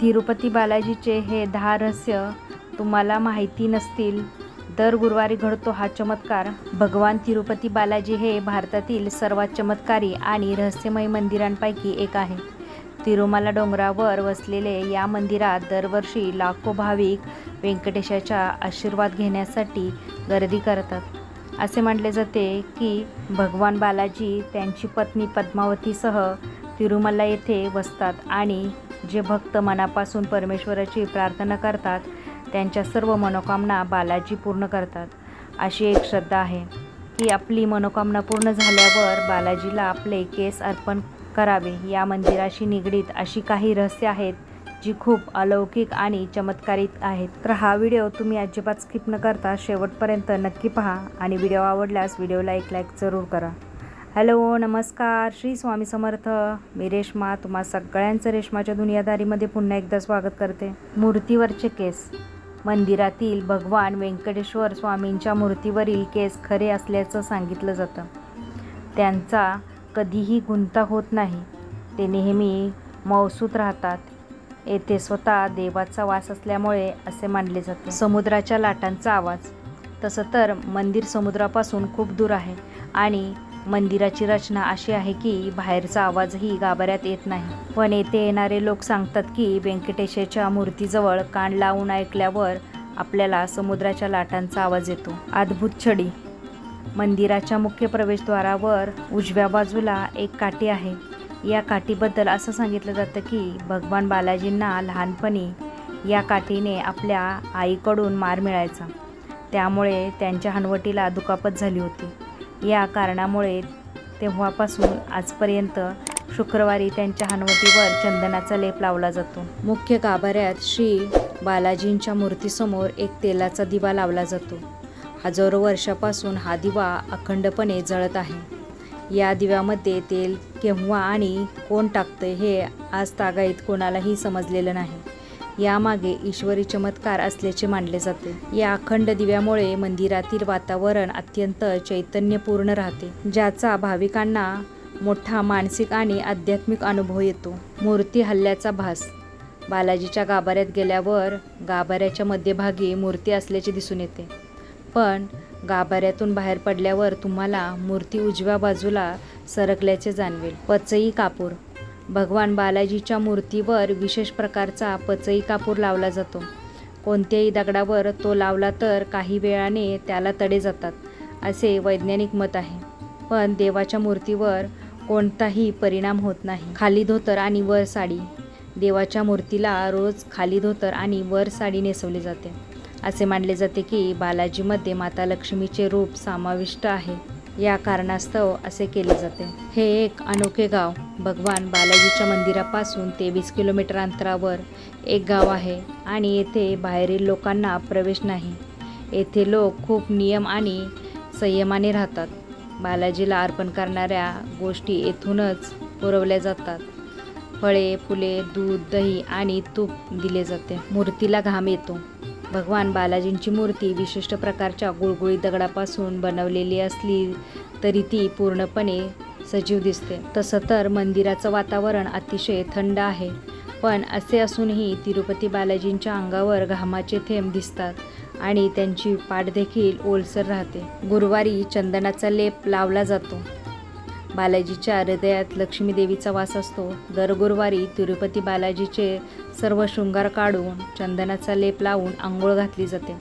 तिरुपती बालाजीचे हे 10 रहस्य तुम्हाला माहिती नसतील. दर गुरुवारी घडतो हा चमत्कार. भगवान तिरुपती बालाजी हे भारतातील सर्वात चमत्कारी आणि रहस्यमय मंदिरांपैकी एक आहे. तिरुमला डोंगरावर वसलेले या मंदिरात दरवर्षी लाखो भाविक व्यंकटेशाचा आशीर्वाद घेण्यासाठी गर्दी करतात. असे मानले जाते की भगवान बालाजी त्यांची पत्नी पद्मावतीसह तिरुमला येथे वसतात आणि जे भक्त मनापासून परमेश्वराची प्रार्थना करतात त्यांच्या सर्व मनोकामना बालाजी पूर्ण करतात. अशी एक श्रद्धा आहे की आपली मनोकामना पूर्ण झाल्यावर बालाजीला आपले केस अर्पण करावे. या मंदिराशी निगडीत अशी काही रहस्य आहेत जी खूप अलौकिक आणि चमत्कारिक आहेत. तर हा व्हिडिओ तुम्ही अजिबात स्किप न करता शेवटपर्यंत नक्की पहा आणि व्हिडिओ आवडल्यास व्हिडिओला एक लाईक जरूर करा. हॅलो, नमस्कार, श्री स्वामी समर्थ. मी रेश्मा तुम्हा सगळ्यांचं रेश्माच्या दुनियादारीमध्ये पुन्हा एकदा स्वागत करते. मूर्तीवरचे केस. मंदिरातील भगवान व्यंकटेश्वर स्वामींच्या मूर्तीवरील केस खरे असल्याचं सांगितलं जातं. त्यांचा कधीही गुंता होत नाही. ते नेहमी मौसूत राहतात. येथे स्वतः देवाचा वास असल्यामुळे असे मानले जाते. समुद्राच्या लाटांचा आवाज. तसं तर मंदिर समुद्रापासून खूप दूर आहे आणि मंदिराची रचना अशी आहे की बाहेरचा आवाजही गाभाऱ्यात येत नाही. पण येथे येणारे लोक सांगतात की व्यंकटेशाच्या मूर्तीजवळ कान लावून ऐकल्यावर आपल्याला समुद्राच्या लाटांचा आवाज येतो. अद्भुत छडी. मंदिराच्या मुख्य प्रवेशद्वारावर उजव्या बाजूला एक काठी आहे. या काठीबद्दल असं सांगितलं जातं की भगवान बालाजींना लहानपणी या काठीने आपल्या आईकडून मार मिळायचा. त्यामुळे त्यांच्या हनवटीला दुखापत झाली होती. या कारणामुळे तेव्हापासून आजपर्यंत शुक्रवारी त्यांच्या हनवटीवर चंदनाचा लेप लावला जातो. मुख्य गाभाऱ्यात श्री बालाजींच्या मूर्तीसमोर एक तेलाचा दिवा लावला जातो. हजारो वर्षापासून हा दिवा अखंडपणे जळत आहे. या दिव्यामध्ये तेल केव्हा आणि कोण टाकते हे आज तागायत कोणालाही समजलेलं नाही. यामागे ईश्वरी चमत्कार असल्याचे मानले जाते. या अखंड दिव्यामुळे मंदिरातील वातावरण अत्यंत चैतन्यपूर्ण राहते, ज्याचा भाविकांना मोठा मानसिक आणि आध्यात्मिक अनुभव येतो. मूर्ती हल्ल्याचा भास. बालाजीच्या गाभाऱ्यात गेल्यावर गाभाऱ्याच्या मध्यभागी मूर्ती असल्याचे दिसून येते. पण गाभाऱ्यातून बाहेर पडल्यावर तुम्हाला मूर्ती उजव्या बाजूला सरकल्याचे जाणवेल. पचई कापूर. भगवान बालाजीच्या मूर्तीवर विशेष प्रकारचा पचई कापूर लावला जातो. कोणत्याही दगडावर तो लावला तर काही वेळाने त्याला तडे जातात असे वैज्ञानिक मत आहे. पण देवाच्या मूर्तीवर कोणताही परिणाम होत नाही. खाली धोतर आणि वर साडी. देवाच्या मूर्तीला रोज खाली धोतर आणि वर साडी नेसवली जाते. असे मानले जाते की बालाजीमध्ये माता लक्ष्मीचे रूप समाविष्ट आहे. या कारणास्तव असे केले जाते. हे एक अनोखे गाव. भगवान बालाजीच्या मंदिरापासून 23 किलोमीटर अंतरावर एक गाव आहे आणि येथे बाहेरील लोकांना प्रवेश नाही. येथे लोक खूप नियम आणि संयमाने राहतात. बालाजीला अर्पण करणाऱ्या गोष्टी येथूनच पुरवल्या जातात. फळे, फुले, दूध, दही आणि तूप दिले जाते. मूर्तीला घाम येतो. भगवान बालाजींची मूर्ती विशिष्ट प्रकारच्या गुळगुळीत दगडापासून बनवलेली असली तरी ती पूर्णपणे सजीव दिसते. तसं तर मंदिराचं वातावरण अतिशय थंड आहे. पण असे असूनही तिरुपती बालाजींच्या अंगावर घामाचे थेंब दिसतात आणि त्यांची पाठ देखील ओलसर राहते. गुरुवारी चंदनाचा लेप लावला जातो. बालाजीच्या हृदयात लक्ष्मी देवीचा वास असतो. दर गुरुवारी तिरुपती बालाजीचे सर्व शृंगार काढून चंदनाचा लेप लावून आंघोळ घातली जाते.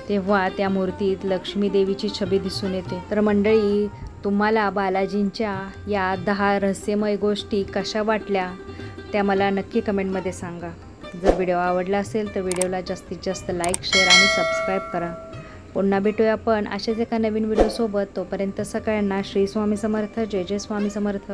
तेव्हा त्या मूर्तीत लक्ष्मी देवीची छबी दिसून येते. तर मंडळी, तुम्हाला बालाजींच्या या 10 रहस्यमय गोष्टी कशा वाटल्या त्या मला नक्की कमेंटमध्ये सांगा. जर व्हिडिओ आवडला असेल तर व्हिडिओला जास्तीत जास्त लाईक, शेअर आणि सबस्क्राईब करा. पुन्हा भेटूया आपण अशाच एका नवीन व्हिडिओसोबत. तोपर्यंत सगळ्यांना श्री स्वामी समर्थ. जय जय स्वामी समर्थ.